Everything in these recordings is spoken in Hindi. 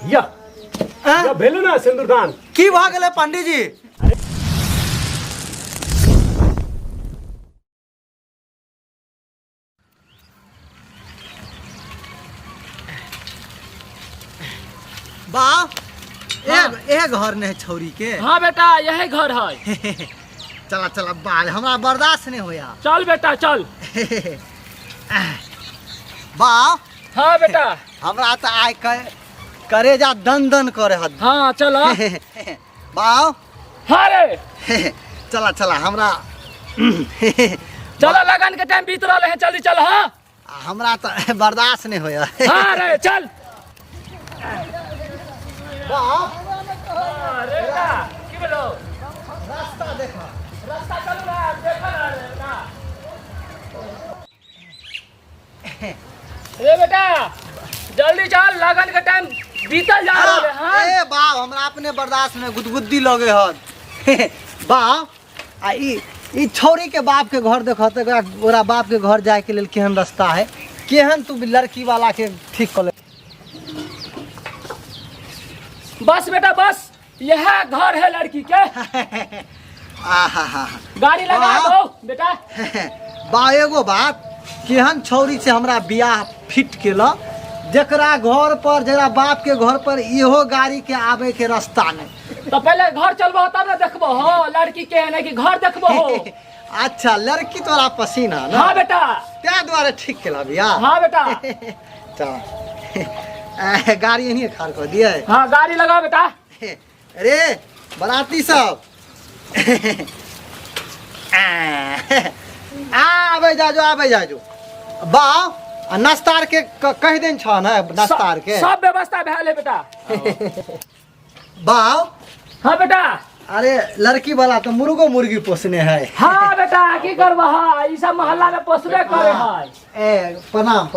या भेलू ना सिंदूरदान की भ गेलै पंडित जी? बाप ए घर ने छौरी के। हाँ बेटा यही घर है। चला चला बाल हमरा बर्दाश्त नहीं होया। चल बेटा चल। बाप हाँ बेटा हमरा तो आय करेजा दन दन करे हद। हाँ चलो। बाप हाँ रे चला चला हमरा चलो लगन के टाइम बीत रहा है जल्दी चल। हाँ हमरा तो बर्दाश्त नहीं होया। हाँ रे चल। बाप अरे बेटा की बोलो रास्ता देखा। रास्ता चलो ना देखो ना। ए बेटा जल्दी चल लगन के टाइम बीतल जा रहा है। हाँ ए बाप हमरा अपने बर्दाश्त में गुदगुदी लगे हद। बाप आ ई छौरी के बाप के घर देखत ओरा बाप के घर जाए के लेल केहन रास्ता है, केहन तू लड़की वाला के ठीक कर ले। बस बेटा बस यह घर है लड़की के। आहा गाड़ी लगा दो बेटा। बा एगो बात केहन छौरी से हमरा बियाह फिट केला जकरा घर पर जरा बाप के घर पर इहो गाड़ी के आवे के रास्ता नहीं। तो पहले घर चलबो तब ना देखबो हो लड़की के है कि घर देखबो हो। अच्छा लड़की तोरा पसीना ना। हाँ बेटा त्या द्वारे ठीक केला बियाह। हाँ बेटा चल गाड़ी यहीं खाड़ कर दिए। हाँ गाड़ी लगाओ बेटा। अरे बराती सब आबे जाजो बा नाश्ता के कह देन छ ना नाश्ता के सब व्यवस्था भेल है बेटा। बा हाँ बेटा अरे लड़की वाला तो मुर्गो मुर्गी पोसने है। हाँ बेटा की करबा है ई सब मोहल्ला में पोसबे करे है। ए प्रणाम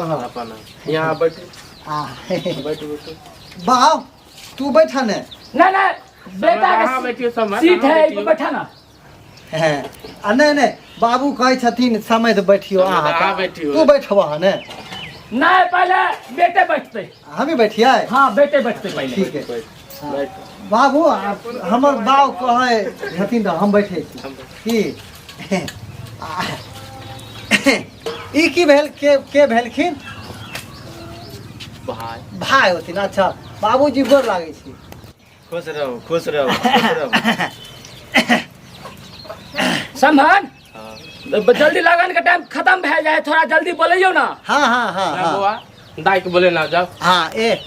यहाँ बैठे बैठो बा तू बैठा ने। नहीं बेटा के सीट है इस पे बैठा ना। नहीं बाबू कहे छथिन समय से बैठियो। तू बैठवा ने। नहीं पहले बेटे बैठते। हम ही बैठिए। हाँ बेटे बैठते पहले। ठीक है बाबू हमर बाबू कहे छथिन तो हम बैठे छी की। ई की भेल के भेलखिन भाई होथिन। अच्छा बाबूजी गोर लागे छी। खुश रहो संभान जल्दी लगन के टाइम खत्म भे जाए थोड़ा जल्दी बोलियो ना। हाँ दाई के बोले ना जाओ। हाँ ए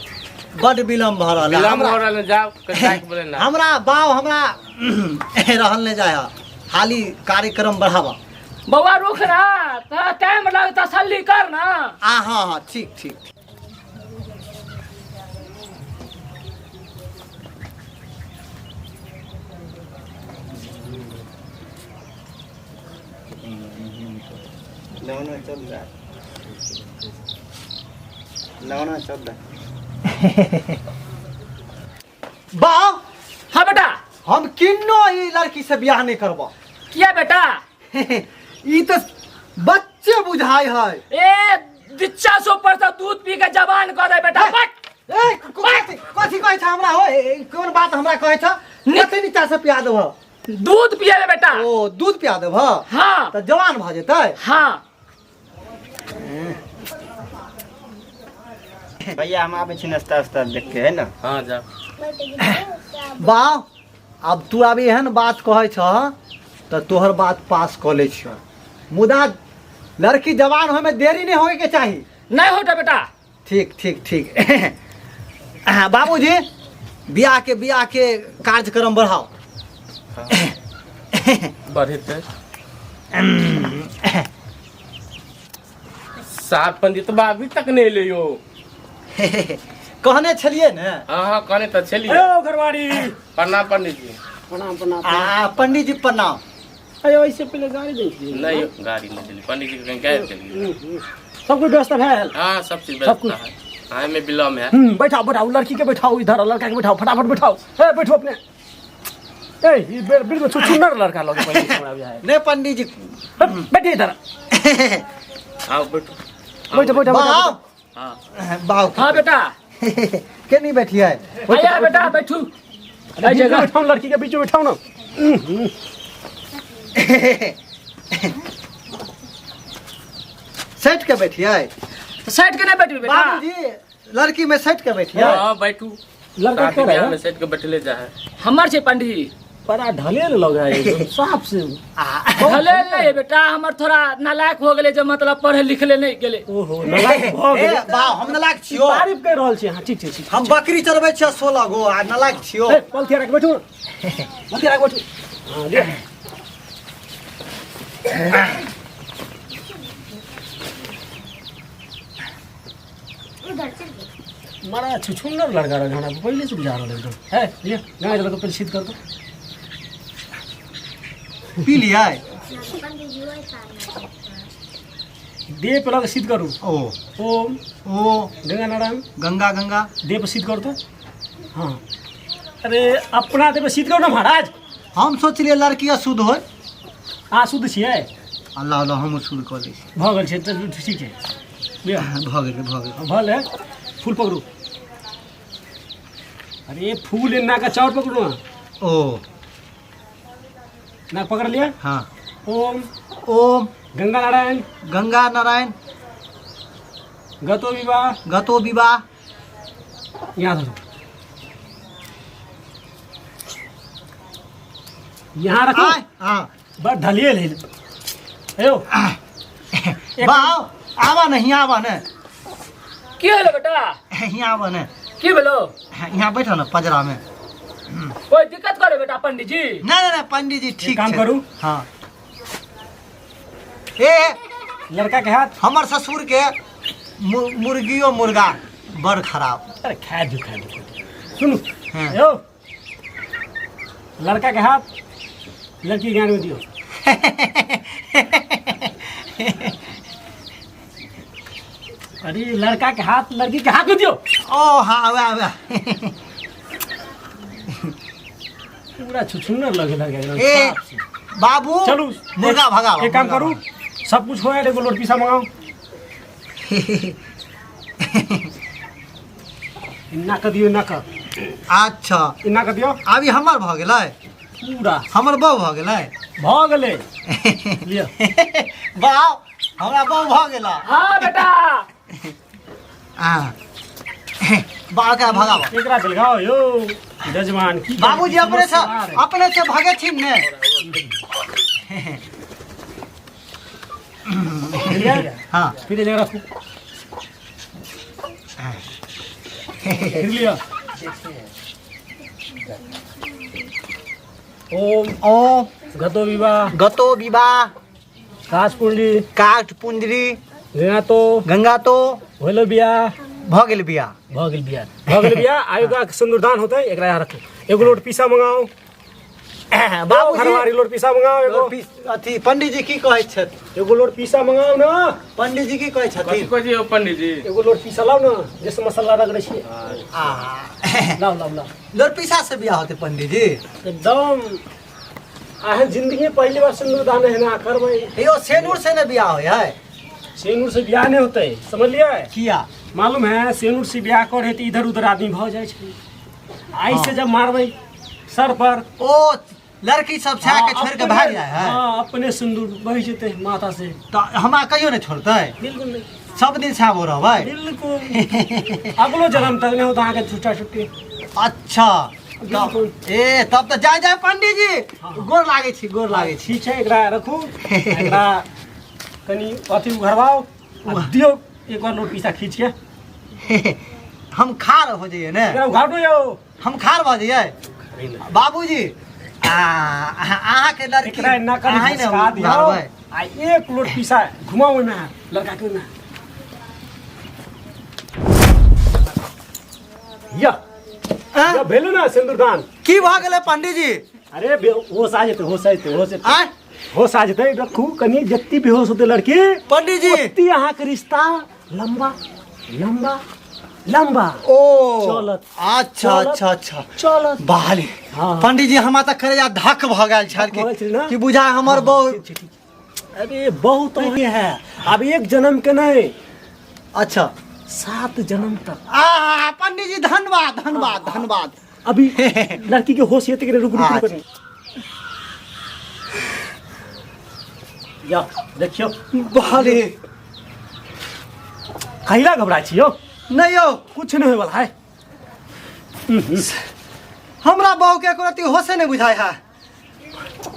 बड विलम्ब भ रहल जाओ दाई के बोले ना। हमरा बाव हमरा रहल ने जाय खाली कार्यक्रम बढ़ावा। बउआ रुक ना थोड़ा टाइम लग तसल्ली कर ना। हाँ ठीक बाप हाँ बेटा हम किन्नो ई लड़की से बियाह नहीं करबो। किया बेटा ई तो बच्चे बुझाई है। ए दिच्छा सो पर तो दूध पी के जवान कर दे बेटा। ए कथी कहे छ हमरा हो कोन बात हमरा कहे छ कते नीचा से पिया देबो। दूध पिए बेटा। ओ दूध पिया देबो। हाँ तो जवान भ जेतै। हाँ भैया हम आबे छी नाश्ता वास्ता देख के है ना। हाँ जाओ बा अब तू अभी एहन बात कहे छ तो तोहर बात पास क ले छ मुदा लड़की जवान होए में देरी नहीं होए के चाहिए। नहीं होता बेटा। ठीक बाबूजी बियाह के कार्यक्रम बढ़ाओ। बढ़ते साहब पंडित बा अभी तक नहीं ले यो। कहने छलिए ने। हाँ कहने तो छलिए। घरवाड़ी प्रणाम पंडित जी। पंडित जी प्रणाम। अयो इससे पहले गाड़ी देखी नहीं गाड़ी नहीं चली पंडित जी कहीं गए चलिए। सब कुछ व्यवस्था है। हाँ सब चीज व्यवस्था है। हाँ में विलम्ब है। बैठाओ लड़की के बैठाओ इधर लड़का के बैठाओ फटाफट बैठाओ। बैठो अपने बिल्कुल सुंदर लड़का लगे है। नहीं पंडित जी बैठिए इधर। आओ बैठो बैठो हाँ बेटा। के नहीं बैठी है आया बेटा बैठू अरे जगह बैठाओ, लड़की के बीच में बैठाओ ना। सेट के बैठी है तो साइड के नहीं बैठी बेटा। बाबूजी लड़की में सेट के बैठी है। हाँ बैठू लड़का शादी क्या ब्याह है? में सेट के बैठले जा है। हमार छे पंडित जी। बड़ा ढलेल लगा है एकदम साफ से। भले नहीं बेटा हमर थोड़ा नालायक हो गेले, जो मतलब पढ़े लिखले नहीं गेले। ओहो नलायक भ ए गेल। बा हम नलायक छियो, तारीफ कर रहल छी। हां ठीक छै ठीक। हम बकरी चरबै छियै 16 गो आ नलायक छियो। ए पलथिया रख बैठू, पलथिया रख बैठू। हां ले मारा छुछुंदर लड़का रहा घना पहले से बुझा रहा एकदम है। ये गाय जरा को परिचित कर दो। पी लिया दे पे लगा सिद्ध करूं। ओ ओम ओ गंगा नारायण गंगा गंगा दे पे सिद्ध कर दो। हाँ अरे अपना दे पे सिद्ध करो ना महाराज। हम सोचलिए लड़की शुद्ध हो। आ शुद्ध छियै। अल्लाह अल्लाह हम शुद्ध कर दै छी। भ गेल छै त ठीक छै। लिया भ गेल भल है। फूल पकड़ू। अरे फूल ना का चाउर पकड़ू ना। ओ ना पकड़ लिया। हाँ ओम ओम गंगा नारायण गंगा नारायण गतो विवाह गतो विवाह। यहाँ धरो। यहाँ रखो। आय हाँ बड़ ढलियल है। अयो बाओ आवा नहीं आवा ने की होलो बेटा? यहाँ आवा ने की बोलो? यहाँ बैठो ना पजरा में। कोई दिक्कत करे बेटा पंडित जी? नहीं पंडित जी ठीक काम छै। करू। हाँ ए लड़का के हाथ। हमर ससुर के मुर्गियो मुर्गा बड़ खराब। अरे खा दो सुनो। हाँ। यो लड़का के हाथ लड़की ज्ञान में दियो। अरे लड़का के हाथ लड़की के हाथ में दियो। ओ हाँ आवा पूरा छुछुन्नर लगे एकदम ए साफ से। बाबू चलू मुर्गा भगाओ। एक काम करू, सब कुछ हो एगो लोट पीसा मंगाओ। इन्ना कर दियो, इन्ना कर। अच्छा इन्ना कर दियो। अभी हमर भ गेलै, पूरा हमर बहू भ गेलै। भ गेले। लियो बाऊ हमरा बहू भ गेला। हाँ बेटा। हाँ बाल का भगाओ। एकरा दिलगाओ यो जजमान की। बाबूजी अपने से भागे छी ने। हाँ फिर ले रखो। फिर लिया। ओम ओम गतो विवाह गतो विवाह काश पुंडली काठ पुंजरी गंगा तो गंगा तो होलो बियाह। भ गेल बियाह। भ गेल बियाह। भ गेल बियाह। आयुगा सिंदूरदान होतै। एकरा यहाँ रखो। एगो लोट पीसा मंगाओ। बाबूजी घरवारी लोट पीसा मंगाओ। एगो अथी पंडित जी की कहै छथि? एगो लोट पीसा मंगाओ ना। पंडित जी की कहै कथी छथिन? कथी हो पंडित जी? एगो लोट पीसा लाओ ना, जैसे मसाला रगड़े छियै। आ लाओ लाओ लाओ। लोट पीसा से बियाह होते पंडित जी? एकदम आहे जिंदगी पहली बार सिंदूरदान है ना करबै। यो सेनूर से ने बियाह होय है? सेनूर से बियाह नहीं होते, समझ लिया? किया? मालूम है सेनूर से बियाह करे तो इधर उधर आदमी भ जाए छै। आई से जब मारबै सर पर ओ लड़की सब छा के छोड़ के भाग जाए है? हाँ अपने सिंदूर बह जेते माथा से। तो हमरा कहियो ने छोड़तै? बिल्कुल नहीं। सब दिन छाबो रहबै? बिल्कुल। अगलो जन्म तक नहीं होता आगे छुट्टा छुट्टी। अच्छा बिल्कुल। ए तब तो जाय जाय पंडित जी। गोर लागे छी गोर लागे छी। ठीक है एकरा रखू। एकरा कनी अथी उघरवाओ आ दियो एक बार लोट पीसा खींच के। हम खार हो जाइए ने? एकरा उघाटो यो। हम खार भ जाइए बाबूजी। अहाँ के लड़की एकरा ना कनी अहाँ ने घसका दियो। उघारबै। आ एक लोट पीसा घुमाओ में लड़का के में। या भेलू ना सिंदूरदान। की भ गेलै पंडित जी? अरे होश आ जेते, होश आ जेते, होश आ आय होश आ जेते। रखू कनी जत्ती बेहोश होते लड़की पंडित जी। ओत्ती अहाँ के रिश्ता लंबा लंबा लंबा ओ चलत। अच्छा चलत। अच्छा अच्छा चलत। बहाली। हाँ। पंडित जी हमरा त करे धक भ गेल छल भऽ गेल छै ना? कि बुझा हमर बहू। अरे बहुत ये है अब एक जन्म के नहीं, अच्छा 7 जन्म तक। पंडित जी धन्यवाद धन्यवाद धन्यवाद। अभी लड़की के होश ये तक रुक रुक आज। रुक या देखियो बाले कहिला घबराई छियो नहीं हो कुछ नहीं होय वाला है। हमरा बहू के एको रति होशे नहीं बुझाय है।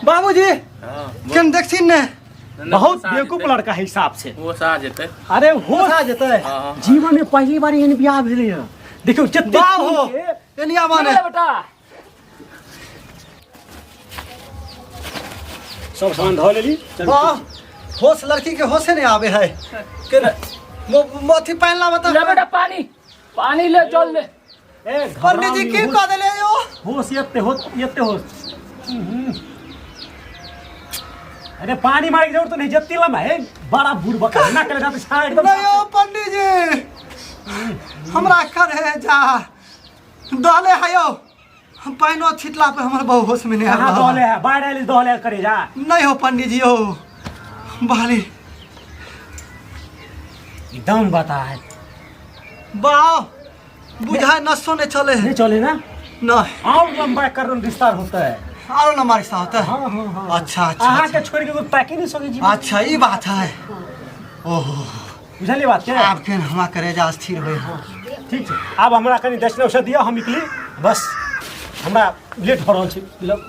बाबूजी केन देखथिन ने बहुत बेवकूफ लड़का है हिसाब से। वो सा जेते अरे होश आ जेतै हाँ जीवन में पहली बार एहन बियाह भेलै है। देखियो जत्ते बाप हो एनिया माने बेटा सब सामान धो लेली वाह होश लड़की के होशे नहीं आवे है। केन मोथी पहनला ले बता बेटा पानी पानी ले जल ले। ए पंडित जी की कह देले यो होश येते होश अरे पानी मारे की जरूरत नहीं जत्ती लम है बड़ा बूढ़ बका ना करे जाते साइड में नहीं हो पंडित जी हमरा करे जा दहले हयो हम पाइनो छिटला पे हमर बहू होश में नहीं आ कहां दोले है बाढ़ आइली दोले करे जा नहीं हो पंडित जी हो बाली एकदम बता है वाह बुझाए नसों ने चले नहीं चले ना नहीं और लंबा कर रिश्ता होता है। और न मारी होता है। हाँ हाँ हाँ अच्छा अच्छा अहाँ अच्छा, के छोड़ के कोई पैक ही नहीं सके जी अच्छा ये बात है। ओहो बुझलिए बात क्या आप के हमा करे जा स्थिर होए ठीक है अब हमरा कनी दक्षिण औषध दिया हम निकली बस हमरा लेट हो रहल छै मतलब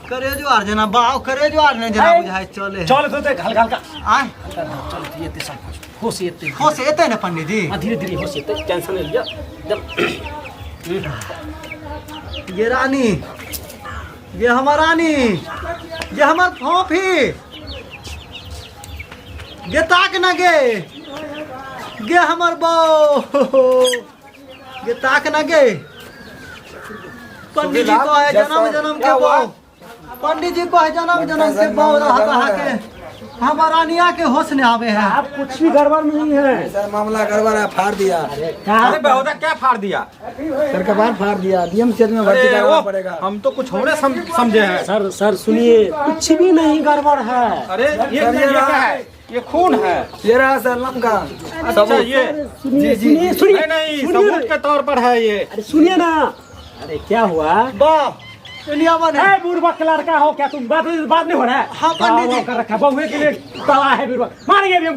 करे जो आर जना बाव करे जो आर ने जना बुझाए चले चल तो हल्का हल्का आय चल ये सब कुछ होश येते हो से एते ने पंडित जी धीरे धीरे होश येते टेंशन नहीं लिया ये रानी ये हमार रानी ये हमार फौफी ये ताक न गे हमार बो ये ताक न गे पंडित जी को है जन्म जन्म के बो पंडित जी को है जन्म जन्म के बो रहा के हमार रानिया के होश ने आवे है। आप कुछ भी गड़बड़ नहीं है सर मामला गड़बड़ है फाड़ दिया। अरे बहुता क्या फाड़ दिया सर कबार फाड़ दिया डीएम क्षेत्र में भर्ती करवाना पड़ेगा। हम तो कुछ होने समझे हैं। सर सर सुनिए कुछ भी नहीं गड़बड़ है। अरे ये क्या है ये खून है ये रहा सर लमका अच्छा ये सुनिए सुनिए सुनिए नहीं सबूत के तौर पर है ये। अरे सुनिए ना अरे क्या हुआ वाह दुनिया बने है बुढ़वा का लड़का हो क्या तुम बात नहीं हो रहा है। हाँ, पंडित जी। कर रखा बहुए के लिए तला है बुढ़वा मारेंगे भी हम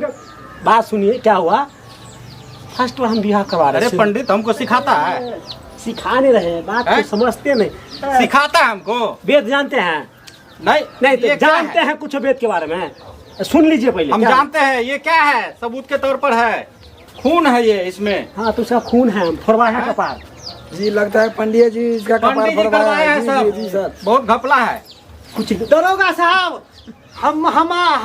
बात सुनिए क्या हुआ फर्स्ट हम बिहार करवा रहे अरे पंडित हमको सिखाता है सिखा नहीं रहे बात हैं? तो समझते नहीं सिखाता है हमको वेद जानते हैं नहीं नहीं तो ये क्या जानते है? हैं कुछ वेद के बारे में सुन लीजिए पहले हम क्या? जानते हैं ये क्या है सबूत के तौर पर है खून है ये इसमें। हाँ तो उसका खून है फोड़वा है कपार जी लगता है पंडित जी इसका कपार पंडित जी फड़वाया करवाया है है। जी, जी, जी, सब सर बहुत घपला है। कुछ दरोगा साहब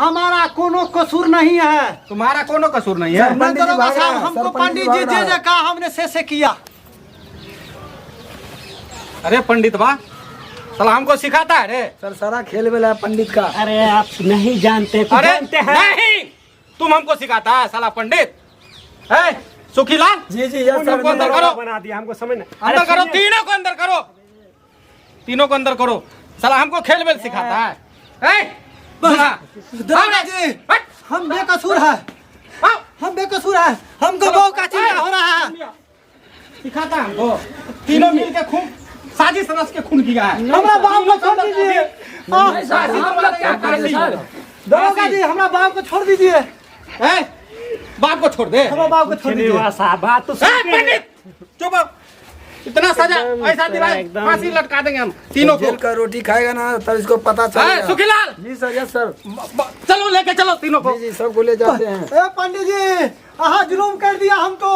हमारा कोनो कसूर नहीं है। तुम्हारा कोनो कसूर नहीं है। सर, पंडित जी दरोगा भाग रहा साहब है, हमको सर, पंडित पंडित जी भाग रहा जे है। कहा हमने से किया। अरे पंडित बा साला हमको सिखाता है रे। सर सारा खेल वेला है पंडित का। अरे आप नहीं जानते कुछ अरे जानते हैं नहीं तुम हमको सिखाता है साला पंडित है सुखीलाल। जी जी यस सर हमको अंदर करो बना दिया हमको समझ नहीं अंदर करो तीनों को अंदर करो तीनों को अंदर करो साला हमको खेल वेल सिखाता है। दरोगा जी हट, हम बेकसूर है आओ, हम बेकसूर है हमको बहु का चिंता हो रहा है। सिखाता है हमको तीनों मिल के खून साजिश रच के खून किया है। हमरा बाप को छोड़ दीजिए। नहीं, सर, हम लोग क्या करें सर। दरोगा जी हमरा बाप को छोड़ दीजिए। हैं? बाप को छोड़ दे। हमरा बाप को छोड़ दीजिए। श्रीनिवास साहब बात तो हैं, सुनिए। पंडित चुप हो। इतना सजा एकदम ऐसा दिलाए एकदम। फांसी लटका देंगे हम तीनों को। जेल का रोटी खाएगा ना तब इसको पता हैं, चलेगा। सुखीलाल जी सर यस सर चलो लेके चलो तीनों को। जी जी सबको ले जाते हैं। ए पंडित जी आहा जुलूम कर दिया हमको।